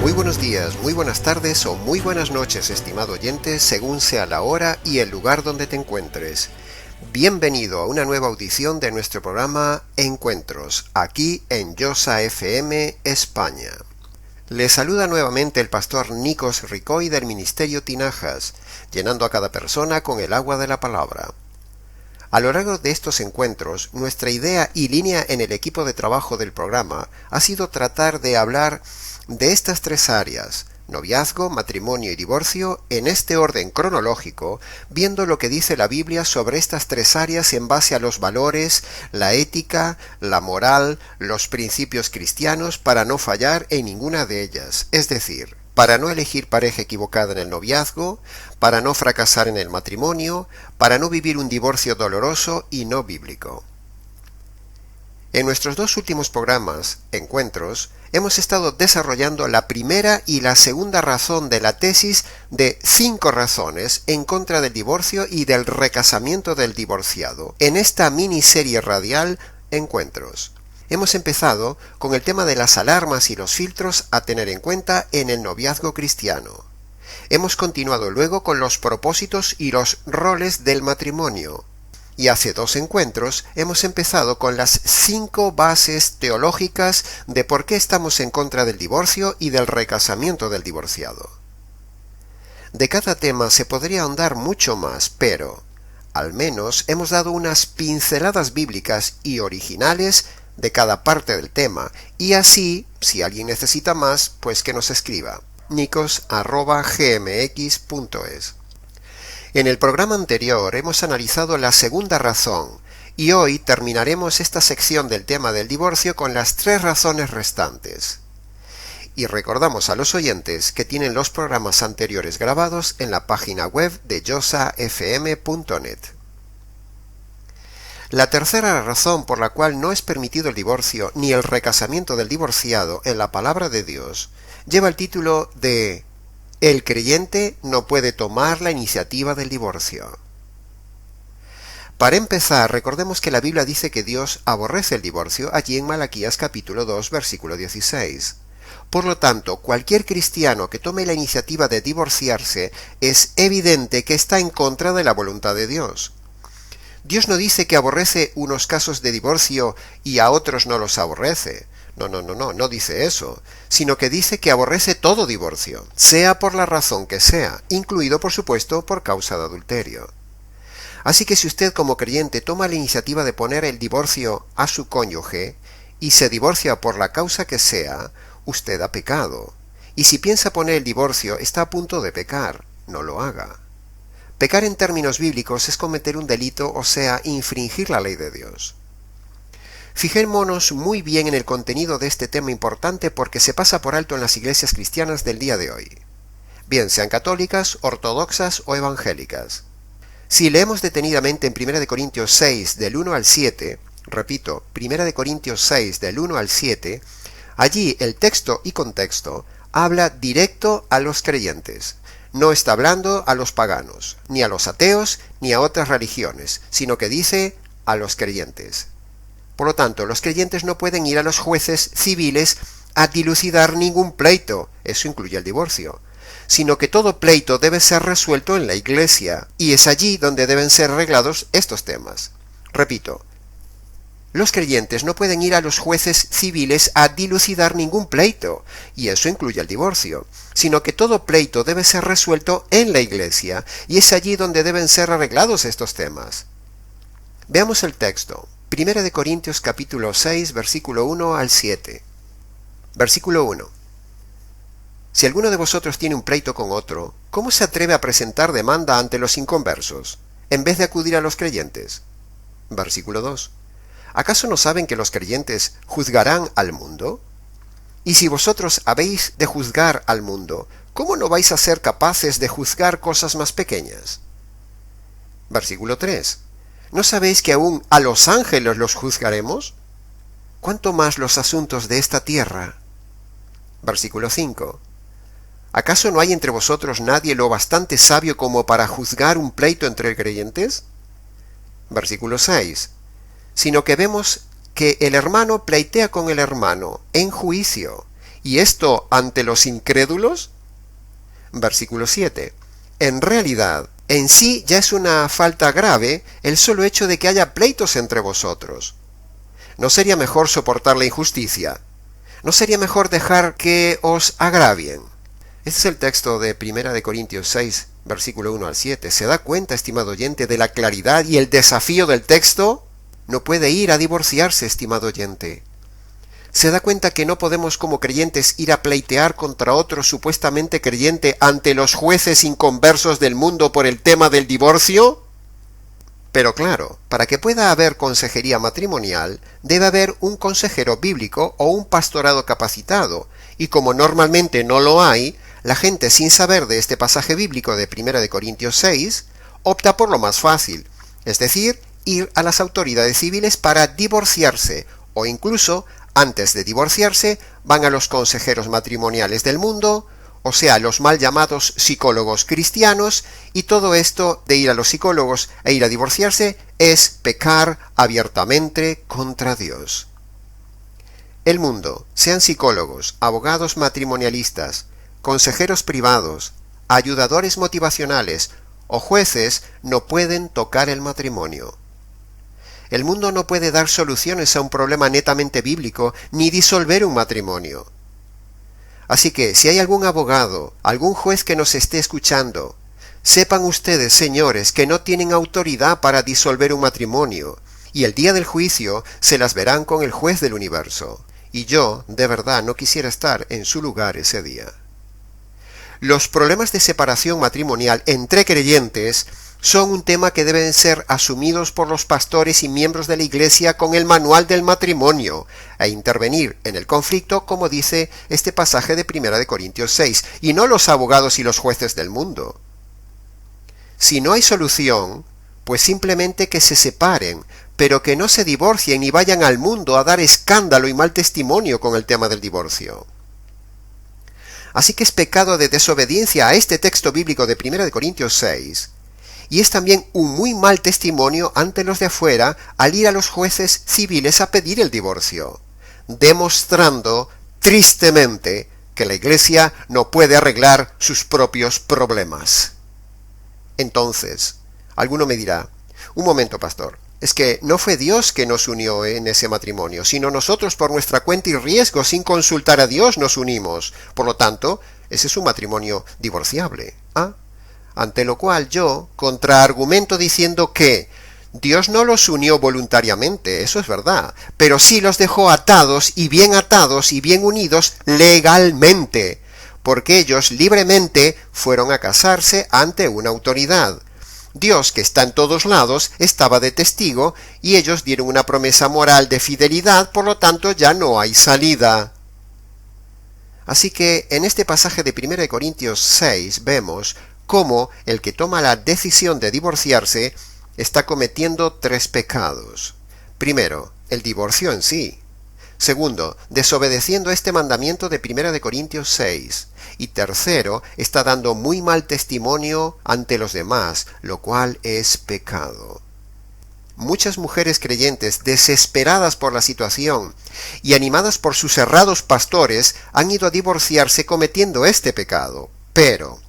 Muy buenos días, muy buenas tardes o muy buenas noches, estimado oyente, según sea la hora y el lugar donde te encuentres. Bienvenido a una nueva audición de nuestro programa Encuentros, aquí en Josa FM, España. Le saluda nuevamente el pastor Nikos Ricoy del Ministerio Tinajas, llenando a cada persona con el agua de la palabra. A lo largo de estos encuentros, nuestra idea y línea en el equipo de trabajo del programa ha sido tratar de hablar de estas tres áreas, noviazgo, matrimonio y divorcio, en este orden cronológico, viendo lo que dice la Biblia sobre estas tres áreas en base a los valores, la ética, la moral, los principios cristianos, para no fallar en ninguna de ellas, es decir, para no elegir pareja equivocada en el noviazgo, para no fracasar en el matrimonio, para no vivir un divorcio doloroso y no bíblico. En nuestros dos últimos programas, Encuentros, hemos estado desarrollando la primera y la segunda razón de la tesis de 5 razones en contra del divorcio y del recasamiento del divorciado, en esta miniserie radial Encuentros. Hemos empezado con el tema de las alarmas y los filtros a tener en cuenta en el noviazgo cristiano. Hemos continuado luego con los propósitos y los roles del matrimonio. Y hace 2 encuentros hemos empezado con las 5 bases teológicas de por qué estamos en contra del divorcio y del recasamiento del divorciado. De cada tema se podría ahondar mucho más, pero al menos hemos dado unas pinceladas bíblicas y originales de cada parte del tema, y así, si alguien necesita más, pues que nos escriba, nikos@gmx.es. En el programa anterior hemos analizado la segunda razón, y hoy terminaremos esta sección del tema del divorcio con las 3 razones restantes. Y recordamos a los oyentes que tienen los programas anteriores grabados en la página web de josafm.net. La tercera razón por la cual no es permitido el divorcio ni el recasamiento del divorciado en la palabra de Dios lleva el título de El creyente no puede tomar la iniciativa del divorcio. Para empezar, recordemos que la Biblia dice que Dios aborrece el divorcio allí en Malaquías capítulo 2, versículo 16. Por lo tanto, cualquier cristiano que tome la iniciativa de divorciarse es evidente que está en contra de la voluntad de Dios. Dios no dice que aborrece unos casos de divorcio y a otros no los aborrece. No dice eso, sino que dice que aborrece todo divorcio, sea por la razón que sea, incluido por supuesto por causa de adulterio. Así que si usted como creyente toma la iniciativa de poner el divorcio a su cónyuge y se divorcia por la causa que sea, usted ha pecado. Y si piensa poner el divorcio, está a punto de pecar, no lo haga. Pecar en términos bíblicos es cometer un delito, o sea, infringir la ley de Dios. Fijémonos muy bien en el contenido de este tema importante porque se pasa por alto en las iglesias cristianas del día de hoy, bien sean católicas, ortodoxas o evangélicas. Si leemos detenidamente en 1 Corintios 6 del 1 al 7, repito, 1 Corintios 6 del 1 al 7, allí el texto y contexto habla directo a los creyentes. No está hablando a los paganos, ni a los ateos, ni a otras religiones, sino que dice a los creyentes. Por lo tanto, los creyentes no pueden ir a los jueces civiles a dilucidar ningún pleito, eso incluye el divorcio, sino que todo pleito debe ser resuelto en la iglesia, y es allí donde deben ser arreglados estos temas. Repito, los creyentes no pueden ir a los jueces civiles a dilucidar ningún pleito, y eso incluye el divorcio, sino que todo pleito debe ser resuelto en la iglesia, y es allí donde deben ser arreglados estos temas. Veamos el texto. 1 Corintios capítulo 6, versículo 1 al 7. Versículo 1. Si alguno de vosotros tiene un pleito con otro, ¿cómo se atreve a presentar demanda ante los inconversos, en vez de acudir a los creyentes? Versículo 2. ¿Acaso no saben que los creyentes juzgarán al mundo? Y si vosotros habéis de juzgar al mundo, ¿cómo no vais a ser capaces de juzgar cosas más pequeñas? Versículo 3. ¿No sabéis que aún a los ángeles los juzgaremos? ¿Cuánto más los asuntos de esta tierra? Versículo 5. ¿Acaso no hay entre vosotros nadie lo bastante sabio como para juzgar un pleito entre creyentes? Versículo 6. Sino que vemos que el hermano pleitea con el hermano en juicio, ¿Y esto ante los incrédulos? Versículo 7. En realidad, en sí ya es una falta grave el solo hecho de que haya pleitos entre vosotros. ¿No sería mejor soportar la injusticia? ¿No sería mejor dejar que os agravien? Este es el texto de 1 Corintios 6, versículo 1 al 7. ¿Se da cuenta, estimado oyente, de la claridad y el desafío del texto? No puede ir a divorciarse, estimado oyente. ¿Se da cuenta que no podemos como creyentes ir a pleitear contra otro supuestamente creyente ante los jueces inconversos del mundo por el tema del divorcio? Pero claro, para que pueda haber consejería matrimonial, debe haber un consejero bíblico o un pastorado capacitado, y como normalmente no lo hay, la gente sin saber de este pasaje bíblico de 1 Corintios 6, opta por lo más fácil, es decir, ir a las autoridades civiles para divorciarse, o incluso, antes de divorciarse, van a los consejeros matrimoniales del mundo, o sea, los mal llamados psicólogos cristianos, y todo esto de ir a los psicólogos e ir a divorciarse es pecar abiertamente contra Dios. El mundo, sean psicólogos, abogados matrimonialistas, consejeros privados, ayudadores motivacionales o jueces, no pueden tocar el matrimonio. El mundo no puede dar soluciones a un problema netamente bíblico ni disolver un matrimonio. Así que, si hay algún abogado, algún juez que nos esté escuchando, sepan ustedes, señores, que no tienen autoridad para disolver un matrimonio, y el día del juicio se las verán con el juez del universo. Y yo, de verdad, no quisiera estar en su lugar ese día. Los problemas de separación matrimonial entre creyentes son un tema que deben ser asumidos por los pastores y miembros de la Iglesia con el manual del matrimonio, e intervenir en el conflicto, como dice este pasaje de 1 Corintios 6, y no los abogados y los jueces del mundo. Si no hay solución, pues simplemente que se separen, pero que no se divorcien ni vayan al mundo a dar escándalo y mal testimonio con el tema del divorcio. Así que es pecado de desobediencia a este texto bíblico de 1 Corintios 6, y es también un muy mal testimonio ante los de afuera al ir a los jueces civiles a pedir el divorcio, demostrando tristemente que la Iglesia no puede arreglar sus propios problemas. Entonces, alguno me dirá, un momento, pastor, es que no fue Dios que nos unió en ese matrimonio, sino nosotros por nuestra cuenta y riesgo, sin consultar a Dios, nos unimos. Por lo tanto, ese es un matrimonio divorciable. Ante lo cual yo contraargumento diciendo que Dios no los unió voluntariamente, eso es verdad, pero sí los dejó atados y bien unidos legalmente, porque ellos libremente fueron a casarse ante una autoridad. Dios, que está en todos lados, estaba de testigo, y ellos dieron una promesa moral de fidelidad, por lo tanto ya no hay salida. Así que en este pasaje de 1 Corintios 6 vemos cómo el que toma la decisión de divorciarse está cometiendo 3 pecados. Primero, el divorcio en sí. Segundo, desobedeciendo este mandamiento de 1 Corintios 6. Y tercero, está dando muy mal testimonio ante los demás, lo cual es pecado. Muchas mujeres creyentes, desesperadas por la situación y animadas por sus errados pastores, han ido a divorciarse cometiendo este pecado. Pero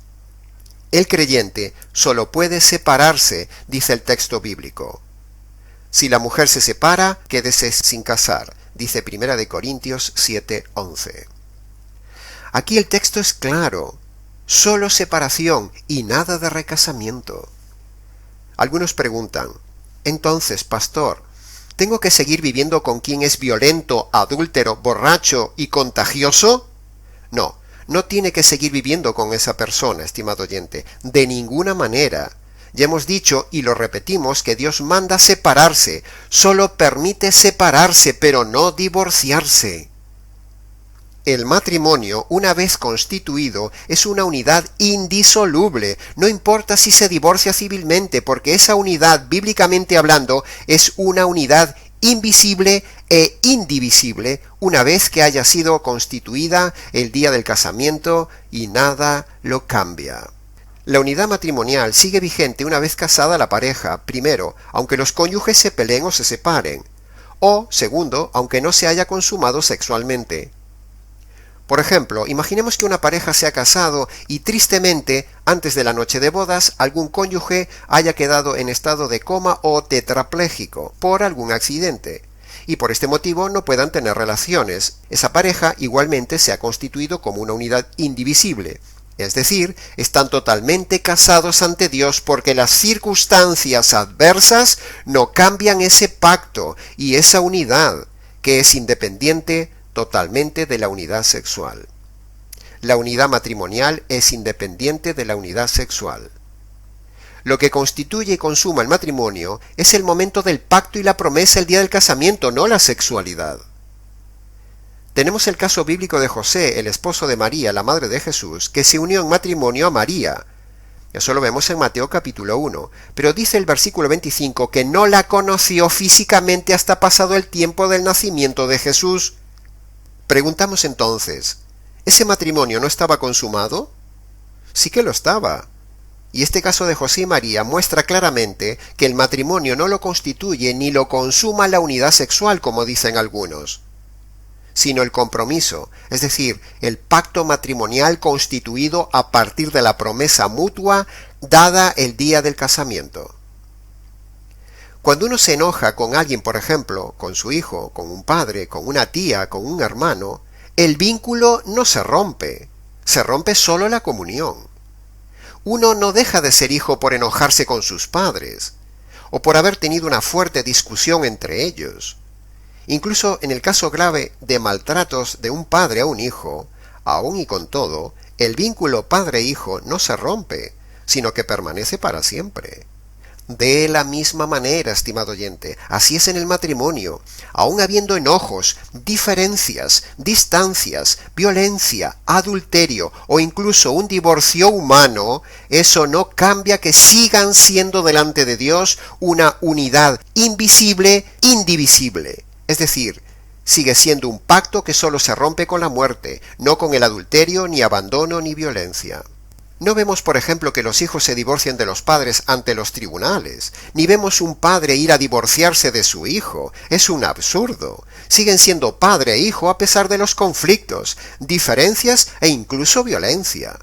el creyente solo puede separarse, dice el texto bíblico. Si la mujer se separa, quédese sin casar, dice 1 Corintios 7:11. Aquí el texto es claro, solo separación y nada de recasamiento. Algunos preguntan, entonces, pastor, ¿tengo que seguir viviendo con quien es violento, adúltero, borracho y contagioso? No. No tiene que seguir viviendo con esa persona, estimado oyente, de ninguna manera. Ya hemos dicho y lo repetimos que Dios manda separarse, solo permite separarse, pero no divorciarse. El matrimonio, una vez constituido, es una unidad indisoluble, no importa si se divorcia civilmente, porque esa unidad, bíblicamente hablando, es una unidad invisible e indivisible una vez que haya sido constituida el día del casamiento y nada lo cambia. La unidad matrimonial sigue vigente una vez casada la pareja, primero, aunque los cónyuges se peleen o se separen, o, segundo, aunque no se haya consumado sexualmente. Por ejemplo, imaginemos que una pareja se ha casado y tristemente, antes de la noche de bodas, algún cónyuge haya quedado en estado de coma o tetrapléjico por algún accidente, y por este motivo no puedan tener relaciones. Esa pareja igualmente se ha constituido como una unidad indivisible, es decir, están totalmente casados ante Dios porque las circunstancias adversas no cambian ese pacto y esa unidad, que es independiente totalmente de la unidad sexual. La unidad matrimonial es independiente de la unidad sexual. Lo que constituye y consuma el matrimonio es el momento del pacto y la promesa el día del casamiento, no la sexualidad. Tenemos el caso bíblico de José, el esposo de María, la madre de Jesús, que se unió en matrimonio a María. Eso lo vemos en Mateo capítulo 1, pero dice el versículo 25 que no la conoció físicamente hasta pasado el tiempo del nacimiento de Jesús. Preguntamos entonces, ¿ese matrimonio no estaba consumado? Sí que lo estaba. Y este caso de José y María muestra claramente que el matrimonio no lo constituye ni lo consuma la unidad sexual, como dicen algunos, sino el compromiso, es decir, el pacto matrimonial constituido a partir de la promesa mutua dada el día del casamiento. Cuando uno se enoja con alguien, por ejemplo, con su hijo, con un padre, con una tía, con un hermano, el vínculo no se rompe solo la comunión. Uno no deja de ser hijo por enojarse con sus padres, o por haber tenido una fuerte discusión entre ellos. Incluso en el caso grave de maltratos de un padre a un hijo, aun y con todo, el vínculo padre-hijo no se rompe, sino que permanece para siempre. De la misma manera, estimado oyente, así es en el matrimonio. Aun habiendo enojos, diferencias, distancias, violencia, adulterio o incluso un divorcio humano, eso no cambia que sigan siendo delante de Dios una unidad invisible, indivisible. Es decir, sigue siendo un pacto que solo se rompe con la muerte, no con el adulterio, ni abandono, ni violencia. No vemos, por ejemplo, que los hijos se divorcien de los padres ante los tribunales, ni vemos un padre ir a divorciarse de su hijo. Es un absurdo. Siguen siendo padre e hijo a pesar de los conflictos, diferencias e incluso violencia.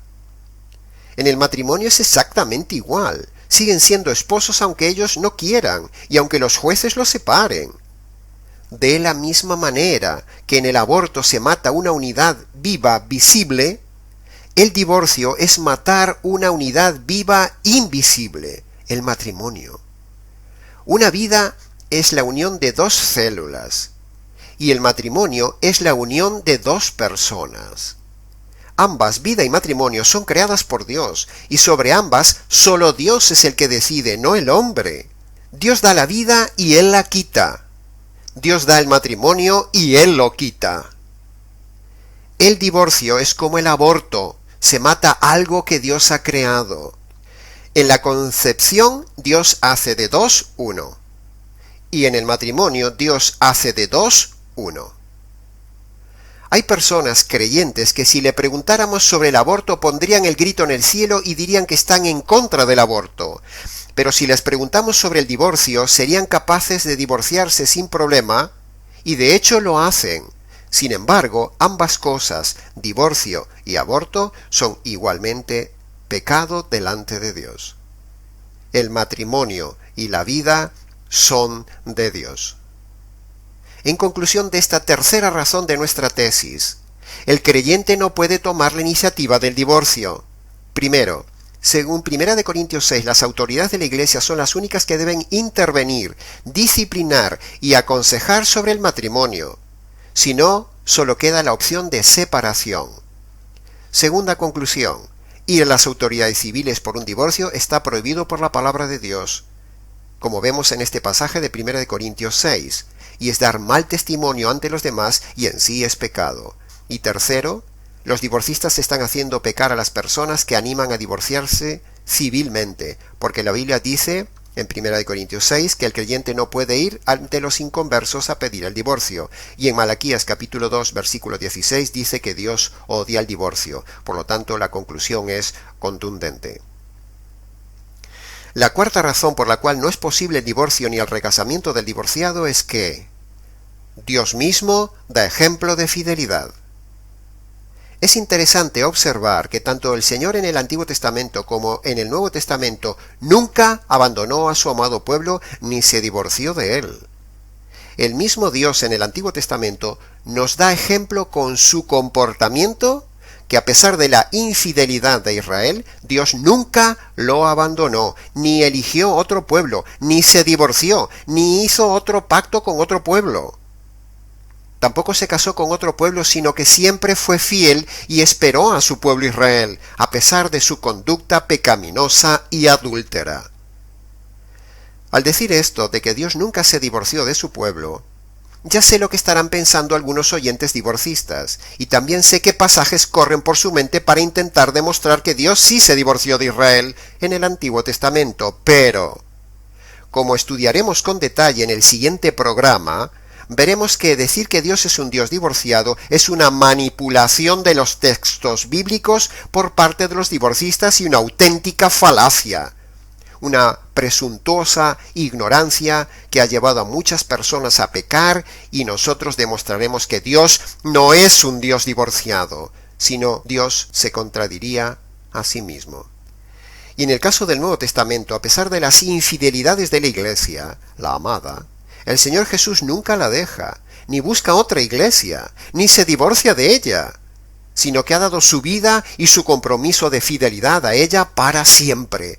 En el matrimonio es exactamente igual. Siguen siendo esposos aunque ellos no quieran, y aunque los jueces los separen. De la misma manera que en el aborto se mata una unidad viva, visible, el divorcio es matar una unidad viva, invisible, el matrimonio. Una vida es la unión de dos células, y el matrimonio es la unión de dos personas. Ambas, vida y matrimonio, son creadas por Dios, y sobre ambas solo Dios es el que decide, no el hombre. Dios da la vida y Él la quita. Dios da el matrimonio y Él lo quita. El divorcio es como el aborto, se mata algo que Dios ha creado. En la concepción Dios hace de dos uno, y en el matrimonio Dios hace de dos uno. Hay personas creyentes que si le preguntáramos sobre el aborto pondrían el grito en el cielo y dirían que están en contra del aborto. Pero si les preguntamos sobre el divorcio, serían capaces de divorciarse sin problema, y de hecho lo hacen. Sin embargo, ambas cosas, divorcio y aborto, son igualmente pecado delante de Dios. El matrimonio y la vida son de Dios. En conclusión de esta tercera razón de nuestra tesis, el creyente no puede tomar la iniciativa del divorcio. Primero, según 1 Corintios 6, las autoridades de la Iglesia son las únicas que deben intervenir, disciplinar y aconsejar sobre el matrimonio. Si no, solo queda la opción de separación. Segunda conclusión, ir a las autoridades civiles por un divorcio está prohibido por la palabra de Dios, como vemos en este pasaje de 1 Corintios 6, y es dar mal testimonio ante los demás y en sí es pecado. Y tercero, los divorcistas están haciendo pecar a las personas que animan a divorciarse civilmente, porque la Biblia dice en 1 Corintios 6 que el creyente no puede ir ante los inconversos a pedir el divorcio, y en Malaquías capítulo 2 versículo 16 dice que Dios odia el divorcio. Por lo tanto, la conclusión es contundente. La cuarta razón por la cual no es posible el divorcio ni el recasamiento del divorciado es que Dios mismo da ejemplo de fidelidad. Es interesante observar que tanto el Señor en el Antiguo Testamento como en el Nuevo Testamento nunca abandonó a su amado pueblo ni se divorció de él. El mismo Dios en el Antiguo Testamento nos da ejemplo con su comportamiento, que a pesar de la infidelidad de Israel, Dios nunca lo abandonó, ni eligió otro pueblo, ni se divorció, ni hizo otro pacto con otro pueblo. Tampoco se casó con otro pueblo, sino que siempre fue fiel y esperó a su pueblo Israel, a pesar de su conducta pecaminosa y adúltera. Al decir esto de que Dios nunca se divorció de su pueblo, ya sé lo que estarán pensando algunos oyentes divorcistas, y también sé qué pasajes corren por su mente para intentar demostrar que Dios sí se divorció de Israel en el Antiguo Testamento, pero, como estudiaremos con detalle en el siguiente programa, veremos que decir que Dios es un Dios divorciado es una manipulación de los textos bíblicos por parte de los divorcistas y una auténtica falacia, una presuntuosa ignorancia que ha llevado a muchas personas a pecar, y nosotros demostraremos que Dios no es un Dios divorciado, sino Dios se contradiría a sí mismo. Y en el caso del Nuevo Testamento, a pesar de las infidelidades de la Iglesia, la amada, el Señor Jesús nunca la deja, ni busca otra iglesia, ni se divorcia de ella, sino que ha dado su vida y su compromiso de fidelidad a ella para siempre.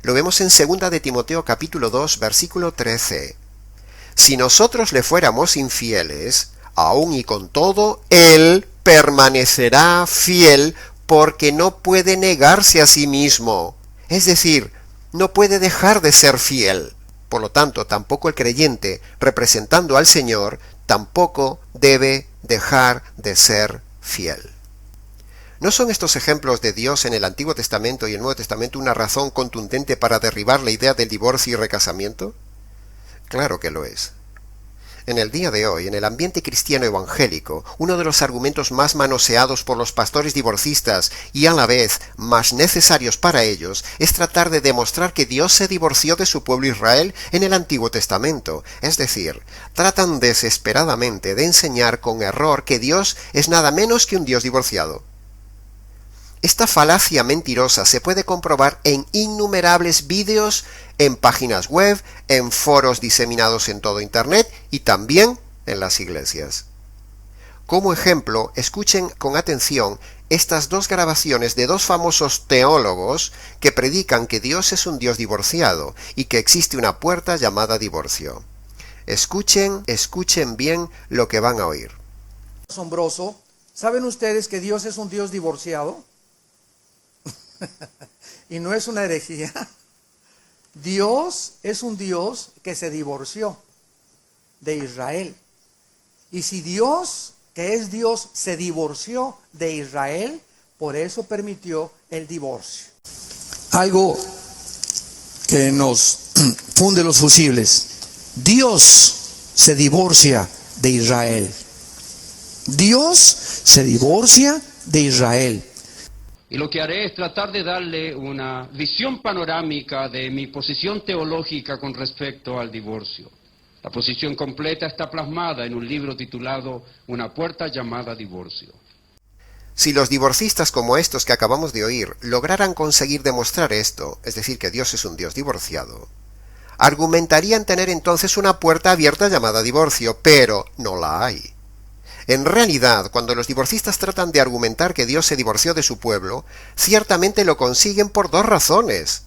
Lo vemos en 2 de Timoteo capítulo 2, versículo 13. Si nosotros le fuéramos infieles, aun y con todo, Él permanecerá fiel porque no puede negarse a sí mismo. Es decir, no puede dejar de ser fiel. Por lo tanto, tampoco el creyente, representando al Señor, tampoco debe dejar de ser fiel. ¿No son estos ejemplos de Dios en el Antiguo Testamento y el Nuevo Testamento una razón contundente para derribar la idea del divorcio y recasamiento? Claro que lo es. En el día de hoy, en el ambiente cristiano evangélico, uno de los argumentos más manoseados por los pastores divorcistas y a la vez más necesarios para ellos es tratar de demostrar que Dios se divorció de su pueblo Israel en el Antiguo Testamento. Es decir, tratan desesperadamente de enseñar con error que Dios es nada menos que un Dios divorciado. Esta falacia mentirosa se puede comprobar en innumerables vídeos, en páginas web, en foros diseminados en todo Internet y también en las iglesias. Como ejemplo, escuchen con atención estas dos grabaciones de dos famosos teólogos que predican que Dios es un Dios divorciado y que existe una puerta llamada divorcio. Escuchen bien lo que van a oír. Asombroso. ¿Saben ustedes que Dios es un Dios divorciado? Y no es una herejía. Dios es un Dios que se divorció de Israel. Y si Dios, que es Dios, se divorció de Israel, por eso permitió el divorcio. Algo que nos funde los fusibles. Dios se divorcia de Israel. Dios se divorcia de Israel. Y lo que haré es tratar de darle una visión panorámica de mi posición teológica con respecto al divorcio. La posición completa está plasmada en un libro titulado Una puerta llamada divorcio. Si los divorcistas como estos que acabamos de oír lograran conseguir demostrar esto, es decir, que Dios es un Dios divorciado, argumentarían tener entonces una puerta abierta llamada divorcio, pero no la hay. En realidad, cuando los divorcistas tratan de argumentar que Dios se divorció de su pueblo, ciertamente lo consiguen por dos razones.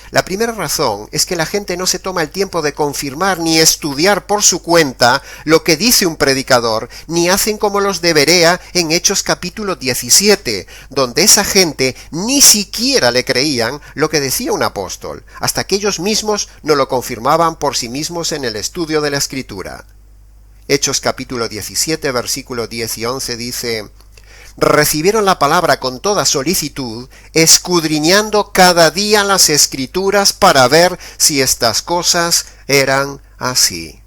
La primera razón es que la gente no se toma el tiempo de confirmar ni estudiar por su cuenta lo que dice un predicador, ni hacen como los de Berea en Hechos capítulo 17, donde esa gente ni siquiera le creían lo que decía un apóstol, hasta que ellos mismos no lo confirmaban por sí mismos en el estudio de la Escritura. Hechos capítulo 17, versículo 10 y 11 dice: recibieron la palabra con toda solicitud, escudriñando cada día las Escrituras para ver si estas cosas eran así.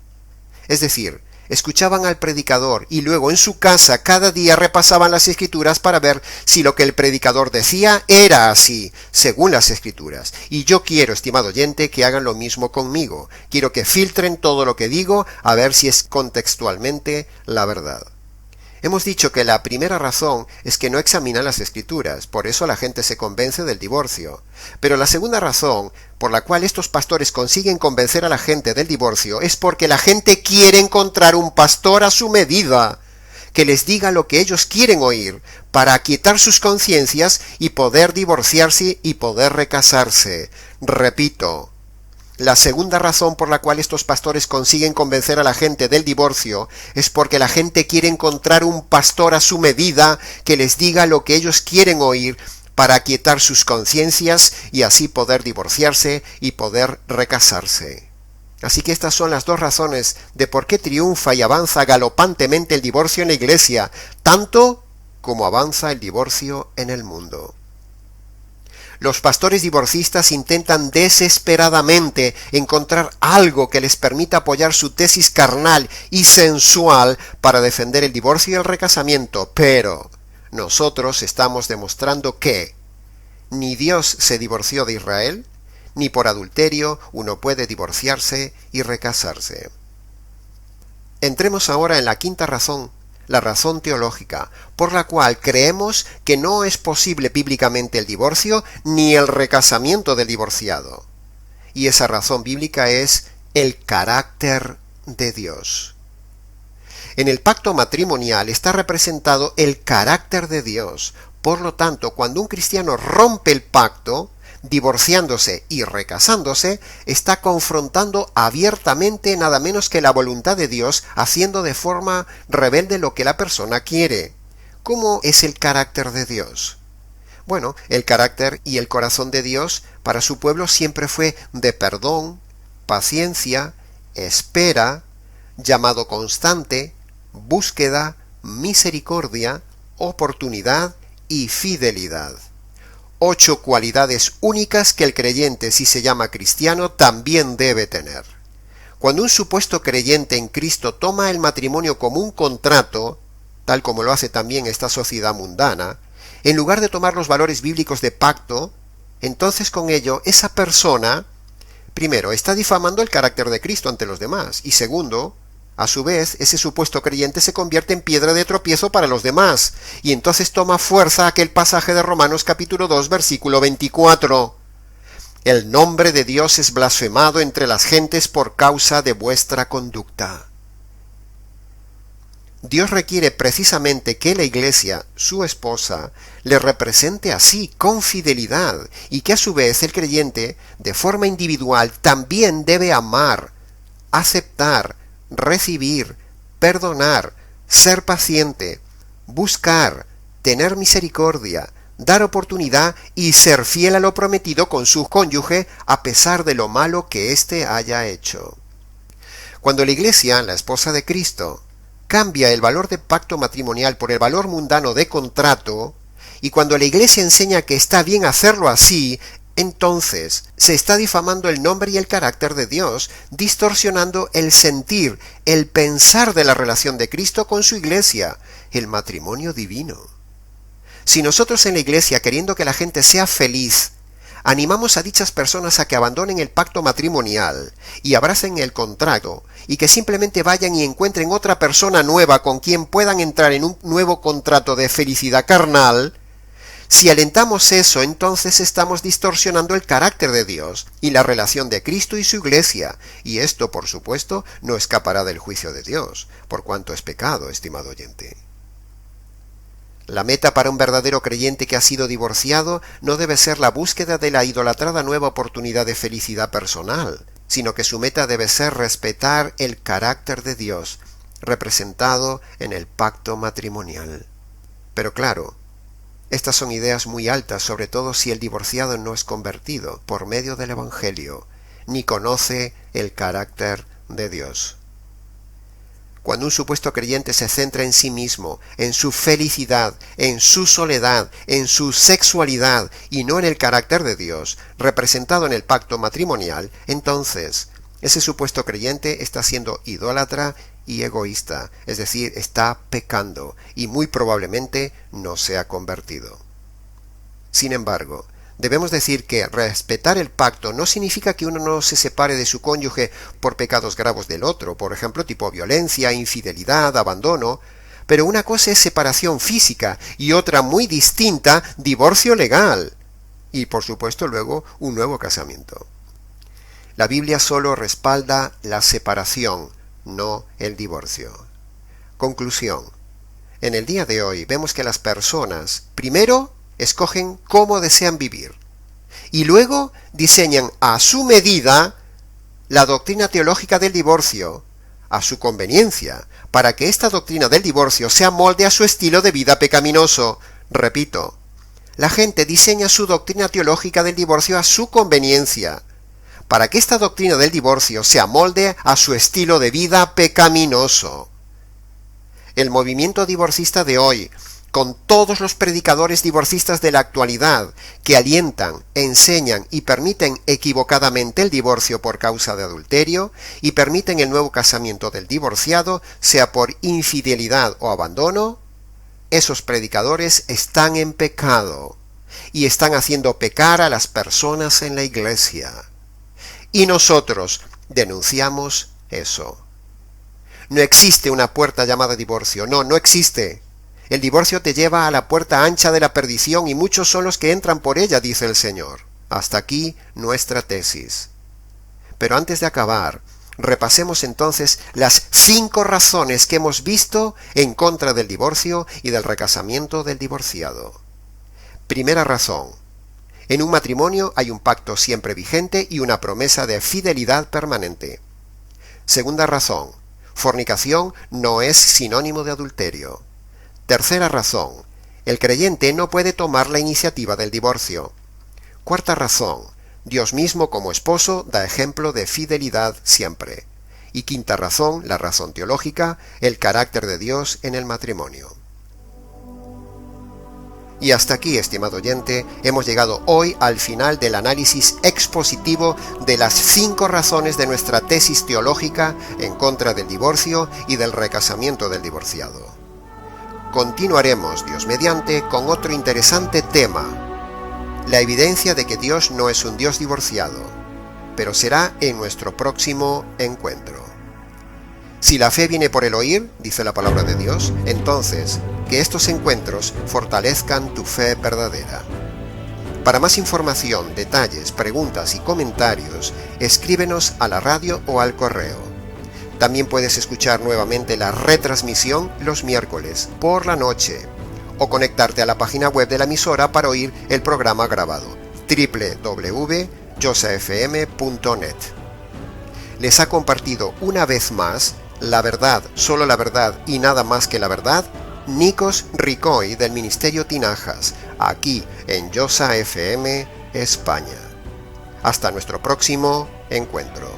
Es decir, escuchaban al predicador y luego en su casa cada día repasaban las Escrituras para ver si lo que el predicador decía era así, según las Escrituras. Y yo quiero, estimado oyente, que hagan lo mismo conmigo. Quiero que filtren todo lo que digo a ver si es contextualmente la verdad. Hemos dicho que la primera razón es que no examinan las Escrituras, por eso la gente se convence del divorcio. Pero la segunda razón por la cual estos pastores consiguen convencer a la gente del divorcio es porque la gente quiere encontrar un pastor a su medida, que les diga lo que ellos quieren oír, para aquietar sus conciencias y poder divorciarse y poder recasarse. Repito, la segunda razón por la cual estos pastores consiguen convencer a la gente del divorcio es porque la gente quiere encontrar un pastor a su medida que les diga lo que ellos quieren oír para aquietar sus conciencias y así poder divorciarse y poder recasarse. Así que estas son las dos razones de por qué triunfa y avanza galopantemente el divorcio en la iglesia, tanto como avanza el divorcio en el mundo. Los pastores divorcistas intentan desesperadamente encontrar algo que les permita apoyar su tesis carnal y sensual para defender el divorcio y el recasamiento, pero nosotros estamos demostrando que ni Dios se divorció de Israel, ni por adulterio uno puede divorciarse y recasarse. Entremos ahora en la quinta razón, la razón teológica, por la cual creemos que no es posible bíblicamente el divorcio ni el recasamiento del divorciado. Y esa razón bíblica es el carácter de Dios. En el pacto matrimonial está representado el carácter de Dios. Por lo tanto, cuando un cristiano rompe el pacto, divorciándose y recasándose, está confrontando abiertamente nada menos que la voluntad de Dios, haciendo de forma rebelde lo que la persona quiere. ¿Cómo es el carácter de Dios? Bueno, el carácter y el corazón de Dios para su pueblo siempre fue de perdón, paciencia, espera, llamado constante, búsqueda, misericordia, oportunidad y fidelidad. 8 cualidades únicas que el creyente, si se llama cristiano, también debe tener. Cuando un supuesto creyente en Cristo toma el matrimonio como un contrato, tal como lo hace también esta sociedad mundana, en lugar de tomar los valores bíblicos de pacto, entonces con ello esa persona, primero, está difamando el carácter de Cristo ante los demás, y segundo, a su vez, ese supuesto creyente se convierte en piedra de tropiezo para los demás, y entonces toma fuerza aquel pasaje de Romanos capítulo 2, versículo 24. El nombre de Dios es blasfemado entre las gentes por causa de vuestra conducta. Dios requiere precisamente que la iglesia, su esposa, le represente así, con fidelidad, y que a su vez el creyente, de forma individual, también debe amar, aceptar, recibir, perdonar, ser paciente, buscar, tener misericordia, dar oportunidad y ser fiel a lo prometido con su cónyuge a pesar de lo malo que éste haya hecho. Cuando la iglesia, la esposa de Cristo, cambia el valor de pacto matrimonial por el valor mundano de contrato, y cuando la iglesia enseña que está bien hacerlo así, entonces se está difamando el nombre y el carácter de Dios, distorsionando el sentir, el pensar de la relación de Cristo con su iglesia, el matrimonio divino. Si nosotros en la iglesia, queriendo que la gente sea feliz, animamos a dichas personas a que abandonen el pacto matrimonial y abracen el contrato, y que simplemente vayan y encuentren otra persona nueva con quien puedan entrar en un nuevo contrato de felicidad carnal, si alentamos eso, entonces estamos distorsionando el carácter de Dios y la relación de Cristo y su iglesia, y esto, por supuesto, no escapará del juicio de Dios, por cuanto es pecado, estimado oyente. La meta para un verdadero creyente que ha sido divorciado no debe ser la búsqueda de la idolatrada nueva oportunidad de felicidad personal, sino que su meta debe ser respetar el carácter de Dios, representado en el pacto matrimonial. Pero claro, estas son ideas muy altas, sobre todo si el divorciado no es convertido por medio del Evangelio, ni conoce el carácter de Dios. Cuando un supuesto creyente se centra en sí mismo, en su felicidad, en su soledad, en su sexualidad, y no en el carácter de Dios, representado en el pacto matrimonial, entonces ese supuesto creyente está siendo idólatra y egoísta, es decir, está pecando y muy probablemente no se ha convertido. Sin embargo, debemos decir que respetar el pacto no significa que uno no se separe de su cónyuge por pecados graves del otro, por ejemplo, tipo violencia, infidelidad, abandono, Pero una cosa es separación física y otra muy distinta, divorcio legal. Y por supuesto luego un nuevo casamiento. La Biblia solo respalda la separación, no el divorcio. Conclusión. En el día de hoy vemos que las personas, primero, escogen cómo desean vivir. Y luego diseñan a su medida la doctrina teológica del divorcio, a su conveniencia, para que esta doctrina del divorcio se amolde a su estilo de vida pecaminoso. Repito, la gente diseña su doctrina teológica del divorcio a su conveniencia, para que esta doctrina del divorcio se amolde a su estilo de vida pecaminoso. El movimiento divorcista de hoy, con todos los predicadores divorcistas de la actualidad que alientan, enseñan y permiten equivocadamente el divorcio por causa de adulterio y permiten el nuevo casamiento del divorciado, sea por infidelidad o abandono, esos predicadores están en pecado y están haciendo pecar a las personas en la iglesia. Y nosotros denunciamos eso. No existe una puerta llamada divorcio, no existe. El divorcio te lleva a la puerta ancha de la perdición y muchos son los que entran por ella, dice el Señor. Hasta aquí nuestra tesis. Pero antes de acabar, repasemos entonces las 5 razones que hemos visto en contra del divorcio y del recasamiento del divorciado. Primera razón. En un matrimonio hay un pacto siempre vigente y una promesa de fidelidad permanente. Segunda razón. Fornicación no es sinónimo de adulterio. Tercera razón. El creyente no puede tomar la iniciativa del divorcio. Cuarta razón. Dios mismo como esposo da ejemplo de fidelidad siempre. Y quinta razón, la razón teológica, el carácter de Dios en el matrimonio. Y hasta aquí, estimado oyente, hemos llegado hoy al final del análisis expositivo de las 5 razones de nuestra tesis teológica en contra del divorcio y del recasamiento del divorciado. Continuaremos, Dios mediante, con otro interesante tema, la evidencia de que Dios no es un Dios divorciado, pero será en nuestro próximo encuentro. Si la fe viene por el oír, dice la palabra de Dios, entonces que estos encuentros fortalezcan tu fe verdadera. Para más información, detalles, preguntas y comentarios, escríbenos a la radio o al correo. También puedes escuchar nuevamente la retransmisión los miércoles por la noche o conectarte a la página web de la emisora para oír el programa grabado www.josafm.net. Les ha compartido una vez más la verdad, solo la verdad y nada más que la verdad, Nikos Ricoy del Ministerio Tinajas, aquí en Josa FM, España. Hasta nuestro próximo encuentro.